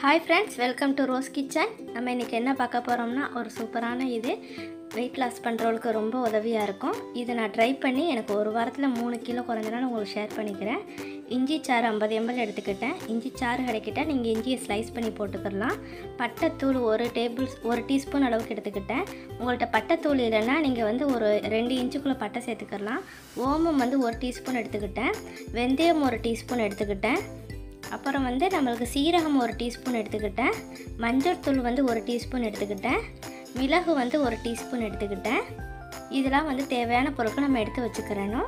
Hi friends, welcome to Rose Kitchen. நம்ம இன்னைக்கு என்ன பார்க்க போறோம்னா ஒரு சூப்பரான இது weight loss பண்றவங்களுக்கு ரொம்ப உதவியா இருக்கும். இது நான் ட்ரை பண்ணி எனக்கு ஒரு வாரத்துல 3 கிலோ குறைஞ்சனால உங்களுக்கு ஷேர் பண்ணிக்கிறேன். இஞ்சி சாறு 50 ml எடுத்துக்கிட்டேன். இஞ்சி சாறு கிடைக்கிட்டா நீங்க இஞ்சியை ஸ்லைஸ் பண்ணி போட்டுக்கலாம். பட்டை தூள் 1 டீஸ்பூன் அளவுக்கு எடுத்துக்கிட்டேன். உங்கள்ட்ட பட்டை தூள் இல்லனா நீங்க வந்து ஒரு 2 இன்ச்சுக்குள்ள பட்டை சேர்த்துக்கலாம். ஓமம் வந்து 1 டீஸ்பூன் எடுத்துக்கிட்டேன். வெந்தயம் 1 டீஸ்பூன் எடுத்துக்கிட்டேன். அப்புறம் வந்து நமக்கு சீரகம் 1 டீஸ்பூன் எடுத்துக்கிட்டேன். மஞ்சள் தூள் வந்து 1 டீஸ்பூன் எடுத்துக்கிட்டேன். மிளகு வந்து 1 டீஸ்பூன் எடுத்துக்கிட்டேன். இதெல்லாம் வந்து தேவையான பொருட்கள் நம்ம எடுத்து வச்சுக்கிறணும்.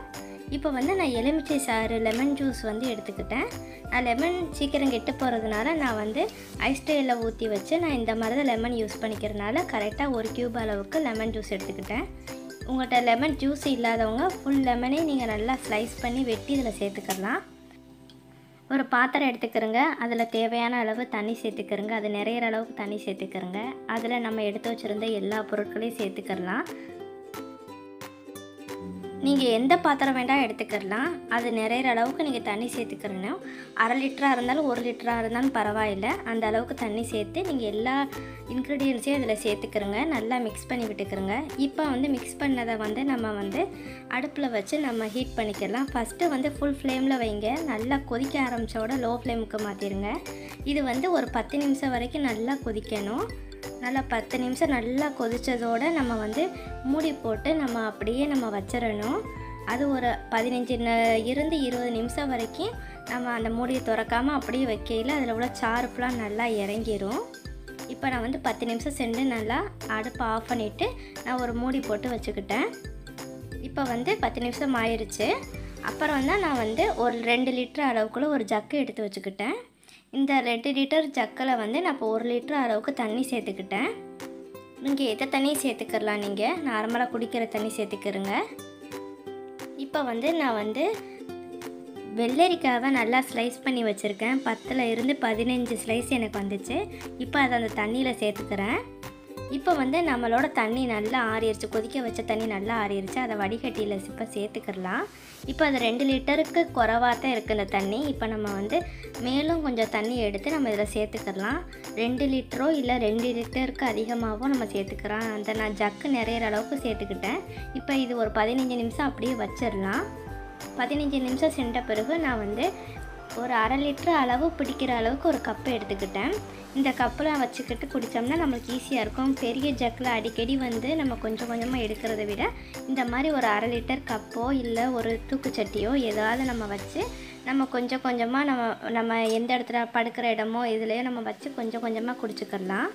இப்போ வந்து நான் எலுமிச்சை சாறு லெமன் ஜூஸ் வந்து எடுத்துக்கிட்டேன். நான் லெமன் சீக்கிரம் கெட்டு போகிறதுனால நான் வந்து ஐஸ் ட்ரேயில் ஊற்றி வச்சு நான் இந்த மாதிரி தான் லெமன் யூஸ் பண்ணிக்கிறதுனால கரெக்டாக 1 கியூப் அளவுக்கு லெமன் ஜூஸ் எடுத்துக்கிட்டேன். உங்கள்கிட்ட லெமன் ஜூஸ் இல்லாதவங்க ஃபுல் லெமனே நீங்கள் நல்லா ஸ்லைஸ் பண்ணி வெட்டி இதில் சேர்த்துக்கலாம். ஒரு பாத்திரம் எடுத்துக்கிறங்க. அதில் தேவையான அளவு தண்ணி சேர்த்துக்கிறங்க. அது நிறைய அளவுக்கு தண்ணி சேர்த்துக்கிறங்க. அதில் நம்ம எடுத்து வச்சுருந்த எல்லா பொருட்களையும் சேர்த்துக்கலாம். நீங்கள் எந்த பாத்திரம் வேண்டாம் எடுத்துக்கலாம். அது நிறைய அளவுக்கு நீங்கள் தண்ணி சேர்த்துக்கிறணும். 1/2 லிட்டராக இருந்தாலும் 1 லிட்டராக இருந்தாலும் பரவாயில்லை. அந்த அளவுக்கு தண்ணி சேர்த்து நீங்கள் எல்லா இன்க்ரீடியன்ஸையும் அதில் சேர்த்துக்கிறங்க. நல்லா மிக்ஸ் பண்ணி விட்டுக்கிறங்க. இப்போ வந்து மிக்ஸ் பண்ணதை வந்து நம்ம வந்து அடுப்பில் வச்சு நம்ம ஹீட் பண்ணிக்கலாம். ஃபஸ்ட்டு வந்து ஃபுல் ஃப்ளேமில் வைங்க. நல்லா கொதிக்க ஆரம்பித்தோட லோ ஃப்ளேமுக்கு மாற்றிடுங்க. இது வந்து ஒரு 10 நிமிஷம் வரைக்கும் நல்லா கொதிக்கணும். நல்லா 10 நிமிஷம் நல்லா கொதித்ததோடு நம்ம வந்து மூடி போட்டு நம்ம அப்படியே நம்ம வச்சிடணும். அது ஒரு 15 நிமிஷம் வரைக்கும் நம்ம அந்த மூடியை திறக்காமல் அப்படியே வைக்கையில் அதில் உள்ள சாறு ஃபுல்லாக நல்லா இறங்கிடும். இப்போ நான் வந்து 10 நிமிஷம் சென்று நல்லா அடுப்பை ஆஃப் பண்ணிவிட்டு நான் ஒரு மூடி போட்டு வச்சுக்கிட்டேன். இப்போ வந்து 10 நிமிஷம் ஆயிடுச்சு. அப்புறம் வந்து நான் வந்து ஒரு 2 லிட்டர் அளவுக்குள்ள ஒரு ஜக்கு எடுத்து வச்சுக்கிட்டேன். இந்த 2 லிட்டர் ஜக்கில் வந்து நான் இப்போ 1 லிட்டர் அளவுக்கு தண்ணி சேர்த்துக்கிட்டேன். நீங்கள் எந்த தண்ணி சேர்த்துக்கலாம், நீங்கள் நார்மலாக குடிக்கிற தண்ணி சேர்த்துக்கிறங்க. இப்போ வந்து நான் வந்து வெள்ளரிக்காவை நல்லா ஸ்லைஸ் பண்ணி வச்சுருக்கேன். 10ல் இருந்து 15 ஸ்லைஸ் எனக்கு வந்துச்சு. இப்போ அதை அந்த தண்ணியில் சேர்த்துக்கிறேன். இப்போ வந்து நம்மளோட தண்ணி நல்லா ஆறிடுச்சு. கொதிக்க வச்ச தண்ணி நல்லா ஆறிடுச்சு. அதை வடிகட்டியில் இப்போ சேர்த்துக்கலாம். இப்போ அது 2 லிட்டருக்கு குறைவாக தான் இருக்குது இந்த தண்ணி. இப்போ நம்ம வந்து மேலும் கொஞ்சம் தண்ணி எடுத்து நம்ம இதில் சேர்த்துக்கலாம். 2 லிட்டரோ இல்லை 2 லிட்டருக்கு அதிகமாகவும் நம்ம சேர்த்துக்கிறோம். அந்த நான் ஜக்கு நிறைய அளவுக்கு சேர்த்துக்கிட்டேன். இப்போ இது ஒரு 15 நிமிஷம் அப்படியே வச்சிடலாம். 15 நிமிஷம் சென்ற பிறகு நான் வந்து ஒரு 1/2 லிட்டர் அளவு பிடிக்கிற அளவுக்கு ஒரு கப்பு எடுத்துக்கிட்டேன். இந்த கப்பில் வச்சுக்கிட்டு குடித்தோம்னா நம்மளுக்கு ஈஸியாக இருக்கும். பெரிய ஜக்கில் அடிக்கடி வந்து நம்ம கொஞ்சம் கொஞ்சமாக எடுக்கிறத விட இந்த மாதிரி ஒரு 1/2 லிட்டர் கப்போ இல்லை ஒரு தூக்குச்சட்டியோ ஏதாவது நம்ம வச்சு நம்ம கொஞ்சம் கொஞ்சமாக நம்ம எந்த இடத்துல படுக்கிற இடமோ இதுலேயோ நம்ம வச்சு கொஞ்சம் கொஞ்சமாக குடிச்சுக்கலாம்.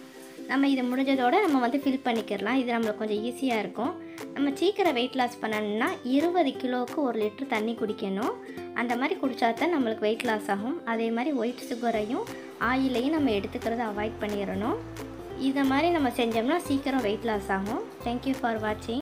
நம்ம இது முடிஞ்சதோடு நம்ம வந்து ஃபில் பண்ணிக்கிறலாம். இது நம்மளுக்கு கொஞ்சம் ஈஸியாக இருக்கும். நம்ம சீக்கிரம் வெயிட் லாஸ் பண்ணணும்னா 20 கிலோவுக்கு 1 லிட்டர் தண்ணி குடிக்கணும். அந்த மாதிரி குடித்தா தான் நம்மளுக்கு வெயிட் லாஸ் ஆகும். அதே மாதிரி ஒயிட் சுகரையும் ஆயிலையும் நம்ம எடுத்துக்கிறத அவாய்ட் பண்ணிடணும். இதை மாதிரி நம்ம செஞ்சோம்னா சீக்கிரம் வெயிட் லாஸ் ஆகும். தேங்க்யூ ஃபார் வாட்சிங்.